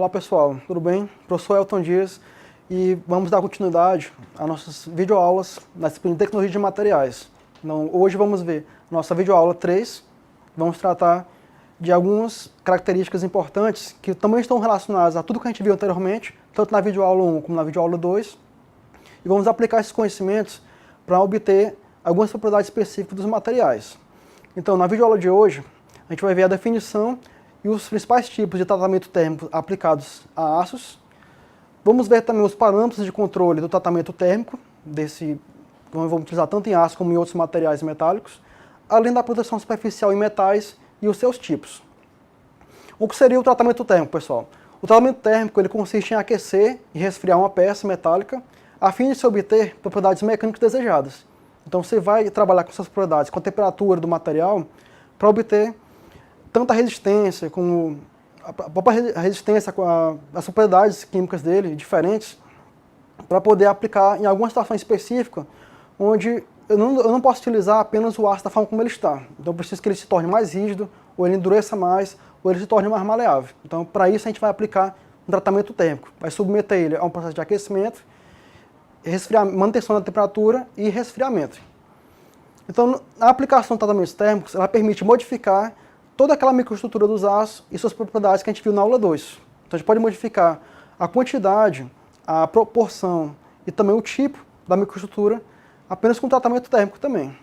Olá pessoal, tudo bem? Professor Elton Dias e vamos dar continuidade às nossas videoaulas na disciplina de Tecnologia de Materiais. Então, hoje vamos ver nossa videoaula 3, vamos tratar de algumas características importantes que também estão relacionadas a tudo que a gente viu anteriormente, tanto na videoaula 1 como na videoaula 2, e vamos aplicar esses conhecimentos para obter algumas propriedades específicas dos materiais. Então, na videoaula de hoje, a gente vai ver a definição e os principais tipos de tratamento térmico aplicados a aços. Vamos ver também os parâmetros de controle do tratamento térmico, vamos utilizar tanto em aço como em outros materiais metálicos, além da proteção superficial em metais e os seus tipos. O que seria o tratamento térmico, pessoal? O tratamento térmico ele consiste em aquecer e resfriar uma peça metálica a fim de se obter propriedades mecânicas desejadas. Então você vai trabalhar com essas propriedades, com a temperatura do material, para obter tanto a resistência como a própria resistência com as propriedades químicas dele diferentes, para poder aplicar em alguma situação específica, onde eu não posso utilizar apenas o aço da forma como ele está. Então eu preciso que ele se torne mais rígido, ou ele endureça mais, ou ele se torne mais maleável. Então para isso a gente vai aplicar um tratamento térmico. Vai submeter ele a um processo de aquecimento, manutenção da temperatura e resfriamento. Então a aplicação de tratamentos térmicos, ela permite modificar toda aquela microestrutura dos aços e suas propriedades que a gente viu na aula 2. Então a gente pode modificar a quantidade, a proporção e também o tipo da microestrutura apenas com tratamento térmico também.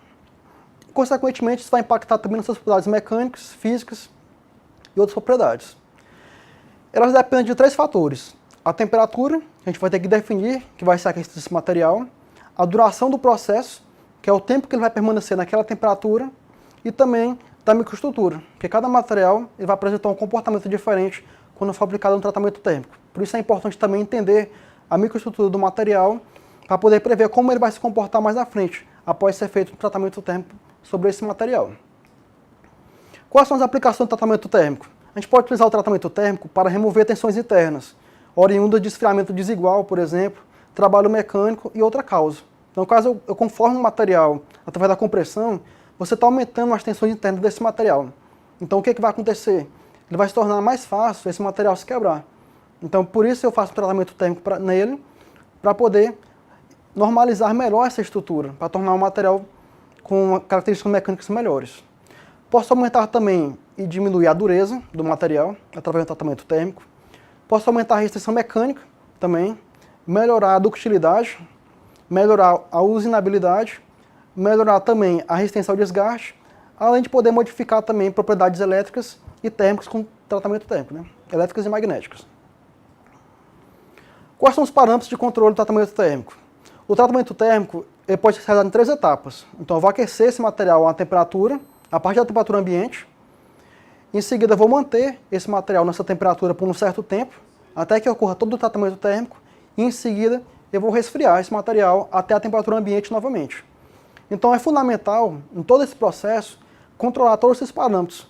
Consequentemente, isso vai impactar também nas suas propriedades mecânicas, físicas e outras propriedades. Elas dependem de 3 fatores. A temperatura, que a gente vai ter que definir que vai ser aquecido esse material, a duração do processo, que é o tempo que ele vai permanecer naquela temperatura, e também da microestrutura, porque cada material ele vai apresentar um comportamento diferente quando for aplicado um tratamento térmico. Por isso é importante também entender a microestrutura do material para poder prever como ele vai se comportar mais à frente, após ser feito um tratamento térmico sobre esse material. Quais são as aplicações do tratamento térmico? A gente pode utilizar o tratamento térmico para remover tensões internas, oriundas de esfriamento desigual, por exemplo, trabalho mecânico e outra causa. Então, caso eu conforme o material através da compressão, você está aumentando as tensões internas desse material. Então o que vai acontecer? Ele vai se tornar mais fácil esse material se quebrar. Então por isso eu faço um tratamento térmico nele, para poder normalizar melhor essa estrutura, para tornar o material com características mecânicas melhores. Posso aumentar também e diminuir a dureza do material, através do tratamento térmico. Posso aumentar a restrição mecânica também, melhorar a ductilidade, melhorar a usinabilidade, melhorar também a resistência ao desgaste, além de poder modificar também propriedades elétricas e térmicas com tratamento térmico, elétricas e magnéticas. Quais são os parâmetros de controle do tratamento térmico? O tratamento térmico ele pode ser realizado em 3 etapas. Então eu vou aquecer esse material a temperatura, a partir da temperatura ambiente. Em seguida eu vou manter esse material nessa temperatura por um certo tempo, até que ocorra todo o tratamento térmico, e em seguida eu vou resfriar esse material até a temperatura ambiente novamente. Então é fundamental, em todo esse processo, controlar todos esses parâmetros,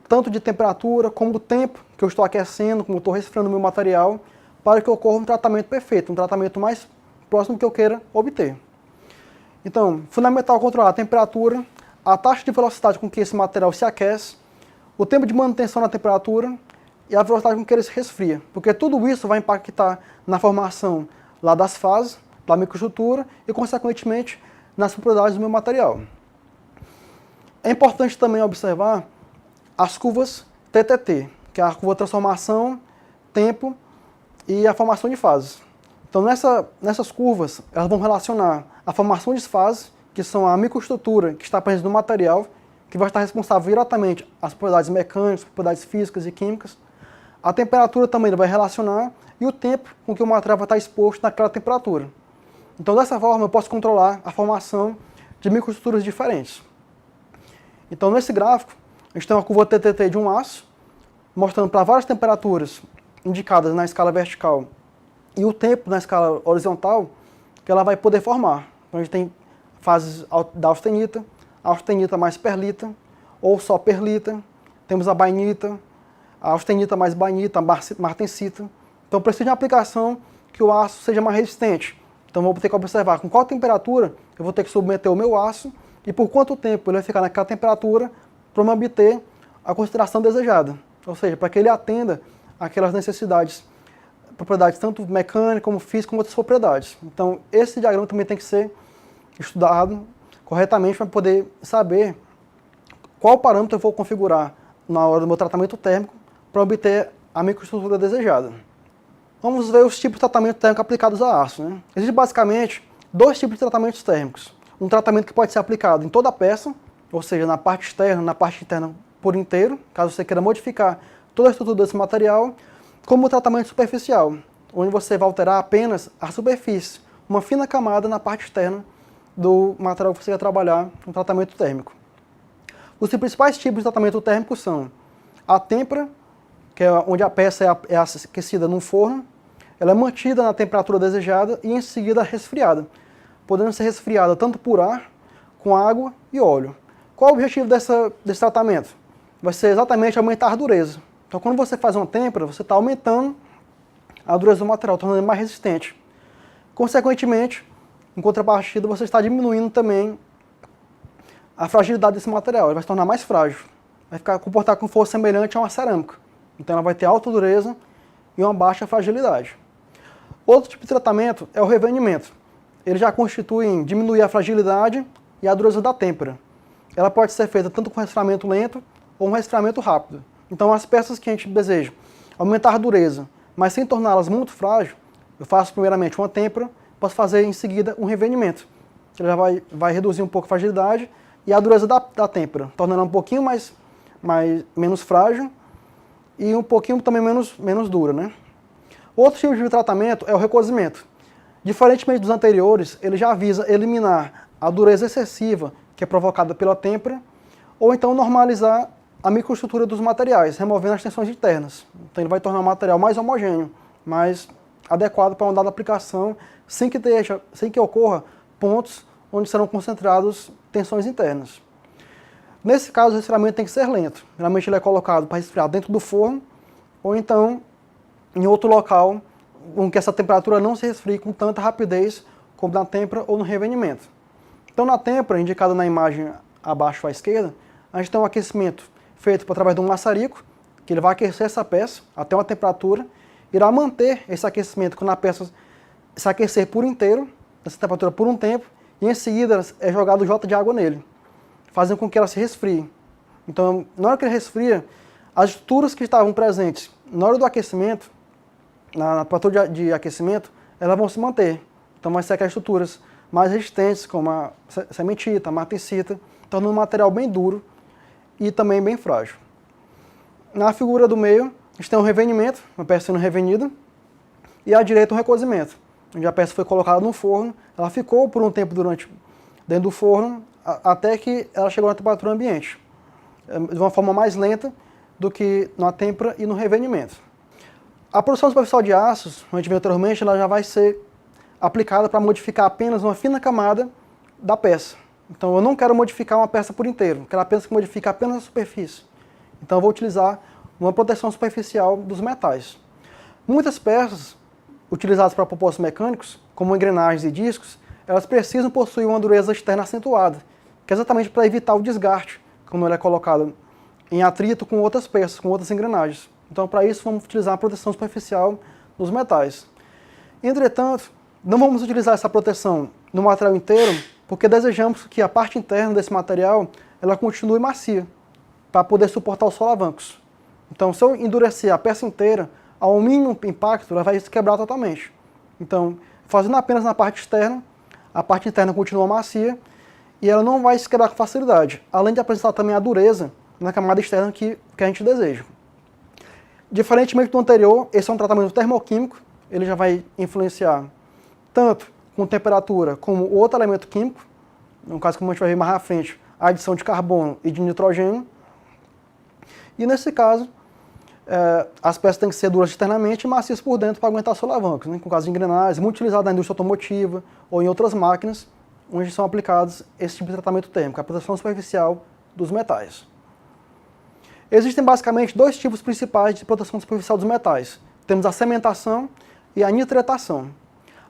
tanto de temperatura, como do tempo que eu estou aquecendo, como eu estou resfriando o meu material, para que ocorra um tratamento perfeito, um tratamento mais próximo que eu queira obter. Então, fundamental controlar a temperatura, a taxa de velocidade com que esse material se aquece, o tempo de manutenção da temperatura e a velocidade com que ele se resfria, porque tudo isso vai impactar na formação lá das fases, da microestrutura e, consequentemente, nas propriedades do meu material. É importante também observar as curvas TTT, que é a curva de transformação, tempo e a formação de fases. Então nessas curvas, elas vão relacionar a formação de fases, que são a microestrutura que está presente no material, que vai estar responsável diretamente às propriedades mecânicas, propriedades físicas e químicas. A temperatura também vai relacionar e o tempo com que o material vai estar exposto naquela temperatura. Então, dessa forma, eu posso controlar a formação de microestruturas diferentes. Então, nesse gráfico, a gente tem uma curva TTT de um aço, mostrando para várias temperaturas indicadas na escala vertical e o tempo na escala horizontal que ela vai poder formar. Então, a gente tem fases da austenita mais perlita, ou só perlita, temos a bainita, a austenita mais bainita, a martensita. Então, eu preciso de uma aplicação que o aço seja mais resistente. Então vou ter que observar com qual temperatura eu vou ter que submeter o meu aço e por quanto tempo ele vai ficar naquela temperatura para me obter a concentração desejada. Ou seja, para que ele atenda aquelas necessidades propriedades tanto mecânicas como físicas, como outras propriedades. Então, esse diagrama também tem que ser estudado corretamente para poder saber qual parâmetro eu vou configurar na hora do meu tratamento térmico para obter a microestrutura desejada. Vamos ver os tipos de tratamento térmico aplicados a aço. Né? Existem basicamente dois tipos de tratamentos térmicos. Um tratamento que pode ser aplicado em toda a peça, ou seja, na parte externa, na parte interna por inteiro, caso você queira modificar toda a estrutura desse material, como o tratamento superficial, onde você vai alterar apenas a superfície, uma fina camada na parte externa do material que você quer trabalhar no tratamento térmico. Os principais tipos de tratamento térmico são a têmpera, que é onde a peça é aquecida num forno, ela é mantida na temperatura desejada e em seguida resfriada, podendo ser resfriada tanto por ar, com água e óleo. Qual o objetivo desse tratamento? Vai ser exatamente aumentar a dureza. Então, quando você faz uma têmpera, você está aumentando a dureza do material, tornando ele mais resistente. Consequentemente, em contrapartida, você está diminuindo também a fragilidade desse material. Ele vai se tornar mais frágil. Vai comportar com força semelhante a uma cerâmica. Então, ela vai ter alta dureza e uma baixa fragilidade. Outro tipo de tratamento é o revenimento. Ele já constitui em diminuir a fragilidade e a dureza da têmpera. Ela pode ser feita tanto com resfriamento lento ou um resfriamento rápido. Então, as peças que a gente deseja aumentar a dureza, mas sem torná-las muito frágeis, eu faço primeiramente uma têmpera, posso fazer em seguida um revenimento. Ele já vai reduzir um pouco a fragilidade e a dureza da têmpera, tornando-a um pouquinho menos frágil e um pouquinho também menos dura. Né? Outro tipo de tratamento é o recozimento. Diferentemente dos anteriores, ele já visa eliminar a dureza excessiva que é provocada pela têmpera, ou então normalizar a microestrutura dos materiais, removendo as tensões internas. Então ele vai tornar o material mais homogêneo, mais adequado para uma dada aplicação, sem que ocorra pontos onde serão concentradas tensões internas. Nesse caso, o resfriamento tem que ser lento. Geralmente ele é colocado para resfriar dentro do forno, ou então em outro local, em que essa temperatura não se resfrie com tanta rapidez como na têmpera ou no revenimento. Então na têmpera, indicada na imagem abaixo à esquerda, a gente tem um aquecimento feito através de um maçarico, que ele vai aquecer essa peça até uma temperatura, irá manter esse aquecimento quando a peça se aquecer por inteiro, nessa temperatura por um tempo, e em seguida é jogado J de água nele, fazendo com que ela se resfrie. Então, na hora que ele resfria, as estruturas que estavam presentes na hora do aquecimento, na temperatura de aquecimento, elas vão se manter. Então vai ser aquelas estruturas mais resistentes, como a cementita, a martensita, tornando o material bem duro e também bem frágil. Na figura do meio, a gente tem um revenimento, uma peça sendo revenida, e à direita um recozimento, onde a peça foi colocada no forno, ela ficou por um tempo dentro do forno, até que ela chegou na temperatura ambiente, de uma forma mais lenta do que na têmpera e no revenimento. A produção superficial de aços, como a gente viu anteriormente, ela já vai ser aplicada para modificar apenas uma fina camada da peça. Então eu não quero modificar uma peça por inteiro, quero apenas que modifique apenas a superfície. Então eu vou utilizar uma proteção superficial dos metais. Muitas peças utilizadas para propósitos mecânicos, como engrenagens e discos, elas precisam possuir uma dureza externa acentuada, que é exatamente para evitar o desgaste, quando ele é colocado em atrito com outras peças, com outras engrenagens. Então para isso vamos utilizar a proteção superficial dos metais. Entretanto, não vamos utilizar essa proteção no material inteiro, porque desejamos que a parte interna desse material ela continue macia, para poder suportar os solavancos. Então, se eu endurecer a peça inteira, ao mínimo impacto, ela vai se quebrar totalmente. Então, fazendo apenas na parte externa, a parte interna continua macia e ela não vai se quebrar com facilidade, além de apresentar também a dureza na camada externa que a gente deseja. Diferentemente do anterior, esse é um tratamento termoquímico, ele já vai influenciar tanto com temperatura como o outro elemento químico, no caso, como a gente vai ver mais à frente, a adição de carbono e de nitrogênio. E nesse caso, as peças têm que ser duras externamente e macias por dentro para aguentar solavancos, né? Com caso de engrenagens, muito utilizado na indústria automotiva ou em outras máquinas, onde são aplicados esse tipo de tratamento térmico, a proteção superficial dos metais. Existem basicamente dois tipos principais de proteção superficial dos metais. Temos a cementação e a nitretação.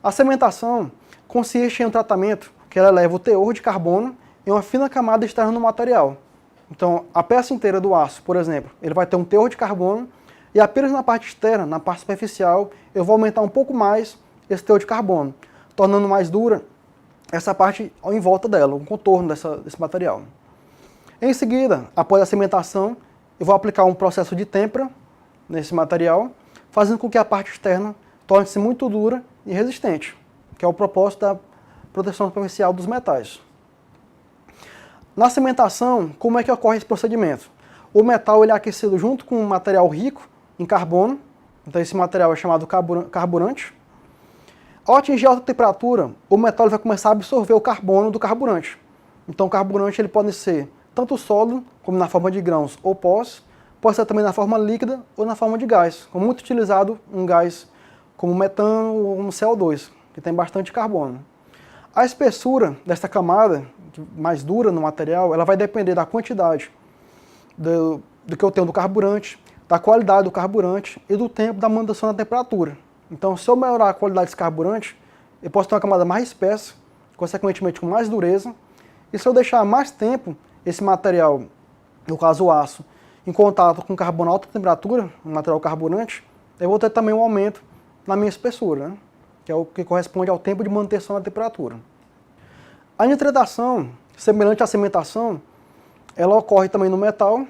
A cementação consiste em um tratamento que ela eleva o teor de carbono em uma fina camada externa no material. Então, a peça inteira do aço, por exemplo, ele vai ter um teor de carbono E apenas na parte externa, na parte superficial, eu vou aumentar um pouco mais esse teor de carbono, tornando mais dura essa parte em volta dela, o contorno desse material. Em seguida, após a cimentação, eu vou aplicar um processo de têmpera nesse material, fazendo com que a parte externa torne-se muito dura e resistente, que é o propósito da proteção superficial dos metais. Na cimentação, como é que ocorre esse procedimento? O metal ele é aquecido junto com um material rico em carbono, então esse material é chamado carburante. Ao atingir alta temperatura, o metal vai começar a absorver o carbono do carburante. Então o carburante ele pode ser tanto sólido, como na forma de grãos ou pós, pode ser também na forma líquida ou na forma de gás, como muito utilizado um gás como metano ou um CO2, que tem bastante carbono. A espessura desta camada, mais dura no material, ela vai depender da quantidade do que eu tenho do carburante, da qualidade do carburante e do tempo da manutenção da temperatura. Então, se eu melhorar a qualidade desse carburante, eu posso ter uma camada mais espessa, consequentemente com mais dureza, e se eu deixar mais tempo esse material, no caso o aço, em contato com carbono a alta temperatura, um material carburante, eu vou ter também um aumento na minha espessura, né? Que é o que corresponde ao tempo de manutenção da temperatura. A nitratação, semelhante à cimentação, ela ocorre também no metal,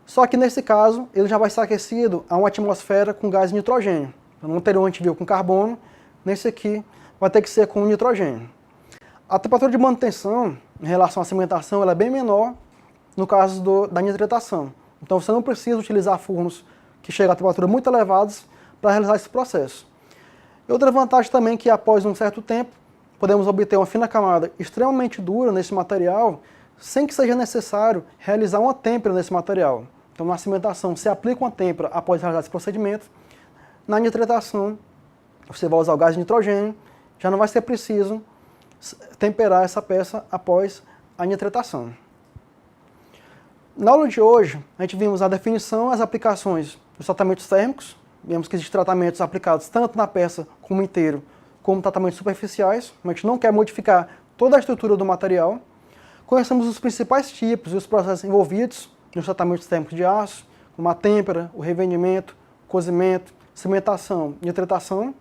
só que nesse caso ele já vai ser aquecido a uma atmosfera com gás nitrogênio. Então, no anterior a gente viu com carbono, nesse aqui vai ter que ser com nitrogênio. A temperatura de manutenção em relação à cimentação ela é bem menor no caso da nitratação. Então você não precisa utilizar fornos que chegam a temperaturas muito elevadas para realizar esse processo. E outra vantagem também é que após um certo tempo, podemos obter uma fina camada extremamente dura nesse material, sem que seja necessário realizar uma têmpera nesse material. Então na cimentação se aplica uma têmpera após realizar esse procedimento. Na nitratação, você vai usar o gás de nitrogênio, já não vai ser preciso temperar essa peça após a nitratação. Na aula de hoje, a gente vimos a definição e as aplicações dos tratamentos térmicos. Vemos que existem tratamentos aplicados tanto na peça como inteiro, como tratamentos superficiais. A gente não quer modificar toda a estrutura do material. Conhecemos os principais tipos e os processos envolvidos nos tratamentos térmicos de aço, como a têmpera, o revendimento, cozimento, cimentação e nitratação.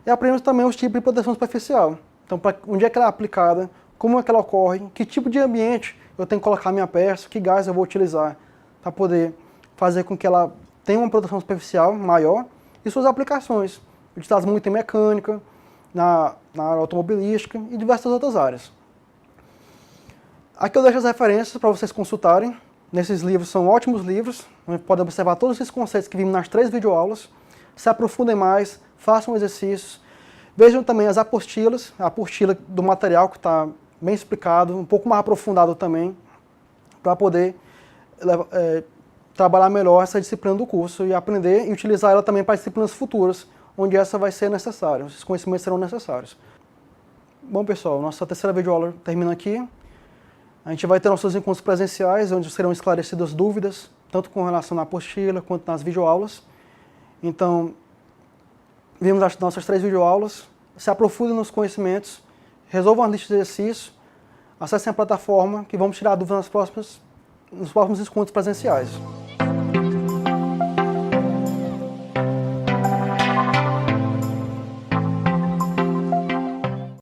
E aprendemos também os tipos de proteção superficial. Então, onde é que ela é aplicada, como é que ela ocorre, que tipo de ambiente eu tenho que colocar a minha peça, que gás eu vou utilizar para poder fazer com que ela tenha uma proteção superficial maior e suas aplicações, utilizadas muito em mecânica, na área automobilística e diversas outras áreas. Aqui eu deixo as referências para vocês consultarem. Nesses livros são ótimos livros, onde podem observar todos esses conceitos que vimos nas 3 videoaulas. Se aprofundem mais, façam exercícios. Vejam também as apostilas, a apostila do material que está bem explicado, um pouco mais aprofundado também, para poder trabalhar melhor essa disciplina do curso e aprender e utilizar ela também para disciplinas futuras, onde essa vai ser necessária, esses conhecimentos serão necessários. Bom pessoal, nossa terceira videoaula termina aqui. A gente vai ter nossos encontros presenciais, onde serão esclarecidas dúvidas, tanto com relação à apostila quanto nas videoaulas. Então, vimos as nossas 3 videoaulas, se aprofundem nos conhecimentos, resolvam a lista de exercícios, acessem a plataforma que vamos tirar dúvidas nos próximos encontros presenciais.